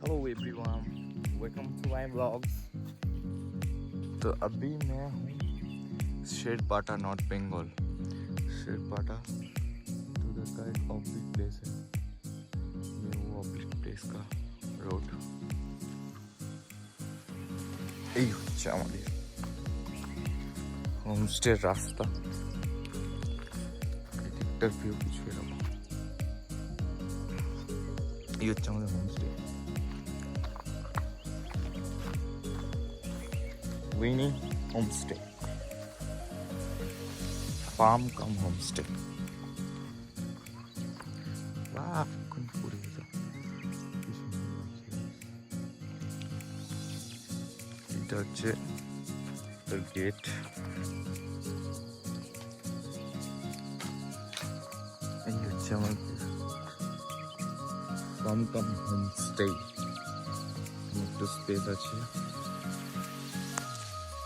Hello everyone, welcome to my blogs. तो अभी मैं हूँ शेरपाटा, नॉर्थ बंगाल। शेरपाटा तो का एक ऑब्लिक प्लेस है। ये वो ऑब्लिक प्लेस का रोड এই হচ্ছে আমাদের হোমস্টের রাস্তা। এদিকটার ভিউ কিছু এরকম। এই হচ্ছে আমাদের হোমস্টে, উইনি হোমস্টে, ফার্ম কাম হোমস্টে। বাহ, কোন পুরো এটা হচ্ছে গেট। এই হচ্ছে আমার ফার্ম কাম হোমস্টে। একটু স্পেস আছে,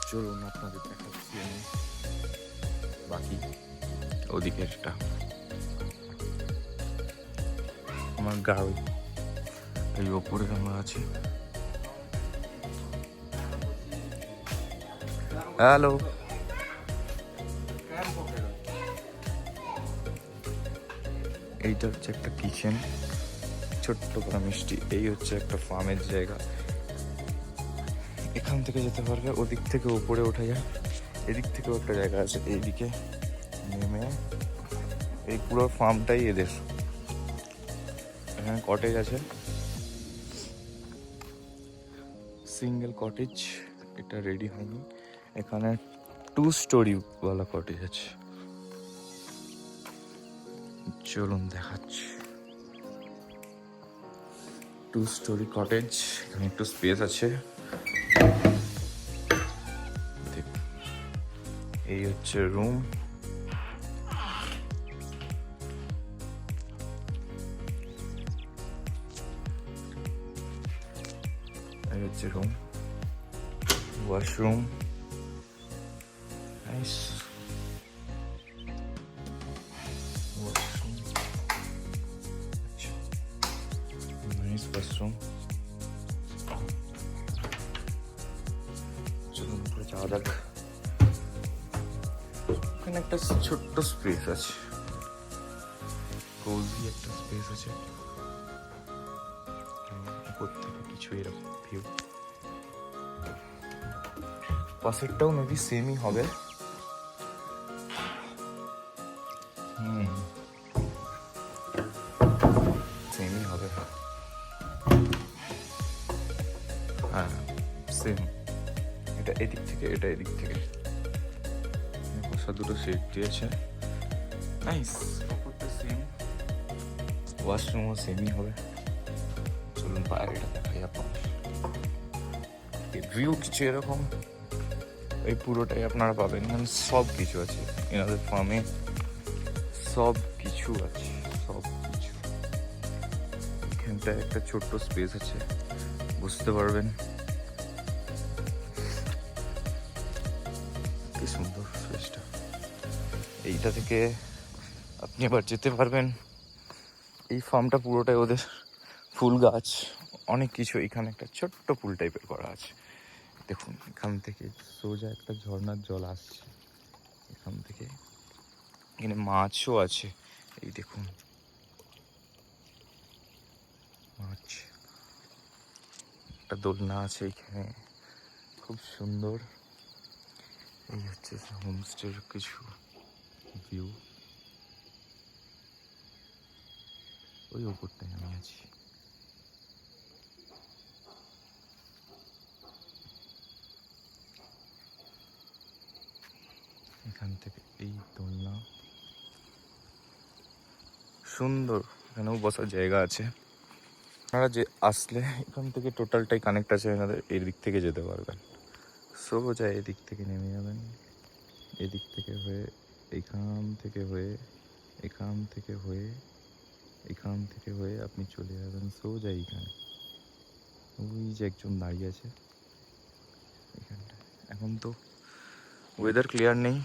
চলুন আপনাদের দেখাচ্ছি আমি বাকি ওদিকেরটা। আমার গাড়ি এই ওপরে আমরা আছি। হ্যালো, এইটা হচ্ছে একটা কিচেন, ছোট্ট করে মিষ্টি। এই হচ্ছে একটা ফার্মের জায়গা। এখান থেকে যেতে পারবে, ওদিক থেকে উপরে ওঠা যায়। এদিক থেকেও একটা জায়গা আছে, এইদিকে নেমে এই পুরো ফার্মটাই এদের। এখানে কটেজ আছে, সিঙ্গেল কটেজ, এটা রেডি হয়নি। এখানে 2 স্টোরি ওয়ালা কটেজ আছে, চলুন দেখাচ্ছি। 2 স্টোরি কটেজ, এখানে একটু স্পেস আছে। এই হচ্ছে রুম, এই হচ্ছে room, washroom, nice washroom, nice washroom. চলুন উপরে যাওয়া যাক। এখানে একটা ছোট্ট স্পেস আছে, কোজি একটা স্পেস আছে। উপর থেকে কিছু এরকম ভিউ। পাশেরটাও মেবি সেমই হবে। সেমই হবে, হ্যাঁ সেম। এটা এদিক থেকে, এটা এদিক থেকে। বসা দুটো সেট দিয়েছে, নাইস। ওপরটা সেম, ওয়াশরুমও সেমই হবে। চলুন বাইরেটা দেখাই আপনার। ভিউ কিছু এরকম, এই পুরোটাই আপনারা পাবেন। মানে সব কিছু আছে এনাদের ফার্মে, সব কিছু আছে, সব কিছু। এখানটায় একটা ছোট্ট স্পেস আছে, বুঝতে পারবেন কি সুন্দর স্পেসটা। এইটা থেকে আপনি আবার যেতে পারবেন। এই ফার্মটা পুরোটাই ওদের, ফুল গাছ, অনেক কিছু। এখানে একটা ছোট্ট পুল টাইপের করা আছে। দেখুন এখান থেকে সোজা একটা ঝর্ণার জল আসছে এখান থেকে। এখানে মাছও আছে, এই দেখুন মাছ। একটা দোলনা আছে এখানে, খুব সুন্দর। এই হচ্ছে হোমস্টের কিছু ভিউ। ওই ওপরটায় আমি আছি। এখান থেকে এই দোলনা সুন্দর, এখানেও বসার জায়গা আছে। আপনারা যে আসলে এখান থেকে টোটালটাই কানেক্ট আছে এনাদের। এই দিক থেকে যেতে পারবেন, সোজা এদিক থেকে নেমে যাবেন, এদিক থেকে হয়ে, এইখান থেকে হয়ে, এখান থেকে হয়ে, এখান থেকে হয়ে আপনি চলে যাবেন সোজা এইখানে। ওই যে একজন দাঁড়িয়ে আছে এখানটা। এখন তো ওয়েদার ক্লিয়ার নেই,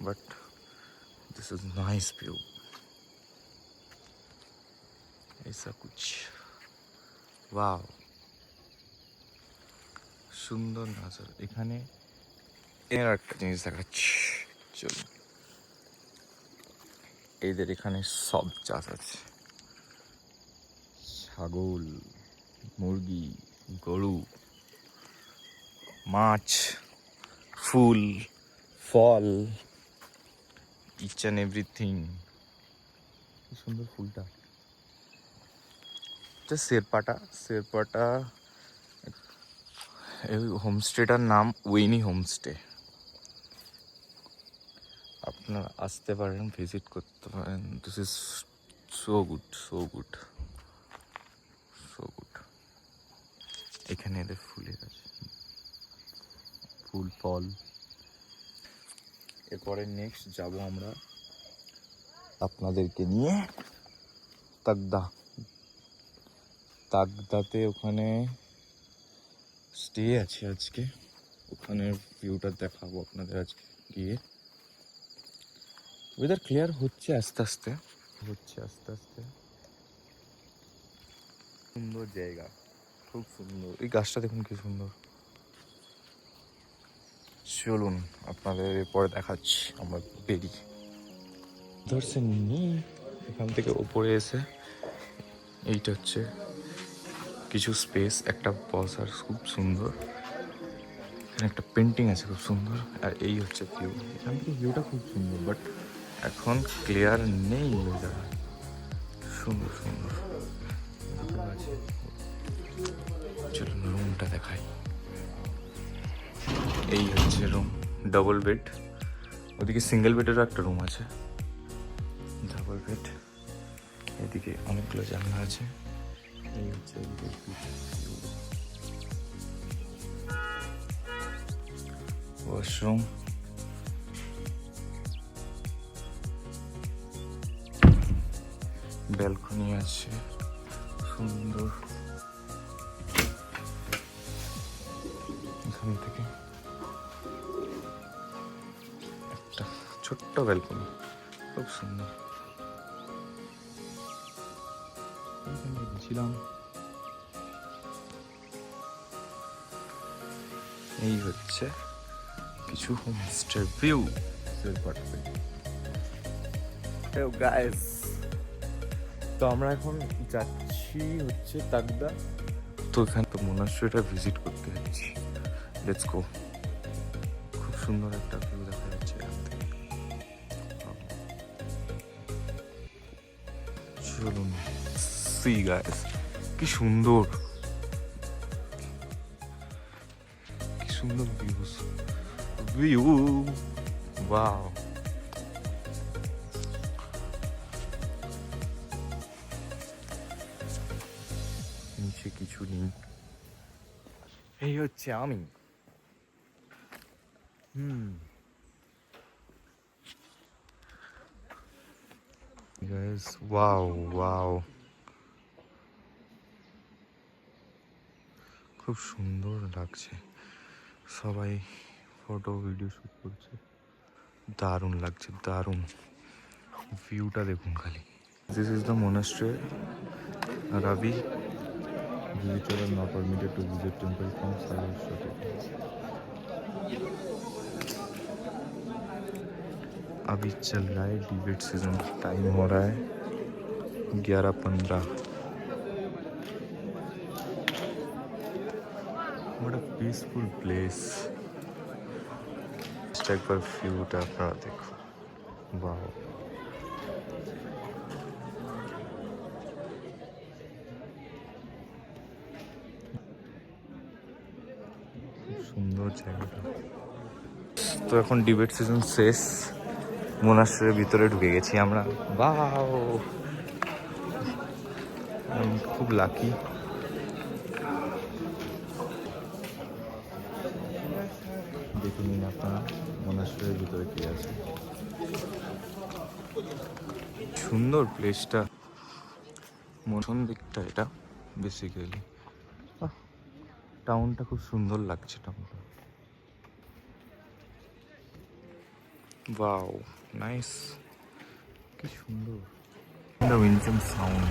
but this is nice view. ऐसा कुछ, वाह। সুন্দর নাজার। এখানে এর একটা জিনিস দেখাচ্ছি, চলুন। এদের এখানে সব চাষ আছে, ছাগল, মুরগি, গরু, মাছ, ফুল, ফল, ইচ অ্যান্ড এভরিথিং। কি সুন্দর ফুলটা। শেরপাটা এই হোমস্টেটার নাম উইনি হোমস্টে। আপনারা আসতে পারেন, ভিজিট করতে পারেন। This is so good, so good, so good. এখানে এদের ফুলের আছে, ফুল ফল। এরপরে নেক্সট যাব আমরা আপনাদেরকে নিয়ে তাগদাতে। ওখানে স্টে আছে আজকে, ওখানের ভিউটা দেখাবো আপনাদের আজকে গিয়ে। ওয়েদার ক্লিয়ার হচ্ছে আস্তে আস্তে। সুন্দর জায়গা, খুব সুন্দর। এই গাছটা দেখুন কি সুন্দর। চলুন আপনাদের এরপরে দেখাচ্ছি আমরা বেরিয়ে। ধরছেন নি এখান থেকে ওপরে এসে এইটা হচ্ছে কিছু স্পেস, একটা বসার খুব সুন্দর। এখানে একটা পেন্টিং আছে খুব সুন্দর। আর এই হচ্ছে ভিউ, এখান থেকে ভিউটা খুব সুন্দর, বাট এখন ক্লিয়ার নেই ওয়েদার। সুন্দর সুন্দর আছে। চলুন রুমটা দেখাই। এই হচ্ছে রুম, ডবল বেড। ওদিকে সিঙ্গেল বেডেরও একটা রুম আছে, ডাবল বেড। এদিকে অনেকগুলো জানলা আছে। এই হচ্ছে ওয়াশরুম। ব্যালকনি আছে সুন্দর। এখান থেকে একটা ছোট্ট ব্যালকনি, খুব সুন্দর। গেছিলাম। এই হচ্ছে কিছু হোমস্টে ভিউ। তো আমরা এখন যাচ্ছি হচ্ছে তাগদা। তো এখানে তো মোনাস্ট্রিটা ভিজিট করতে যাচ্ছি। Let's go. খুব সুন্দর একটা ভিউ দেখা যাচ্ছে এখান থেকে। চলুন সি গাইস, কি সুন্দর, কি সুন্দর ভিউ। ওয়াও। নিচে কিছু নেই। এই হচ্ছে আমি। গাইস ওয়াও ওয়াও, খুব সুন্দর লাগছে। সবাই ফটো ভিডিও শুট করছে, দারুণ লাগছে, দারুণ। ভিউটা দেখুন খালি। This is the monastery. Ravi, visitors are not permitted to visit temple from Saraswati. अभी चल रहा है डिबेट सीजन, टाइम हो रहा है 11:15। What a peaceful place. एक बार व्यूটা আপনারা দেখুন। वाओ, সুন্দর জায়গাটা। তো এখন ডিবেট সিজন শেষ, মোনাস্ট্রির ভিতরে ঢুকে গেছি আমরা। বাও, আমি খুব লাকি। দেখে নিন আপনারা মোনাস্ট্রির ভিতরে কি আছে। সুন্দর প্লেসটা, মন দিকটা এটা বেসিক্যালি। টাউনটা খুব সুন্দর লাগছে, টাউনটা। ওয়াও, নাইস, কি সুন্দর। The wind sound.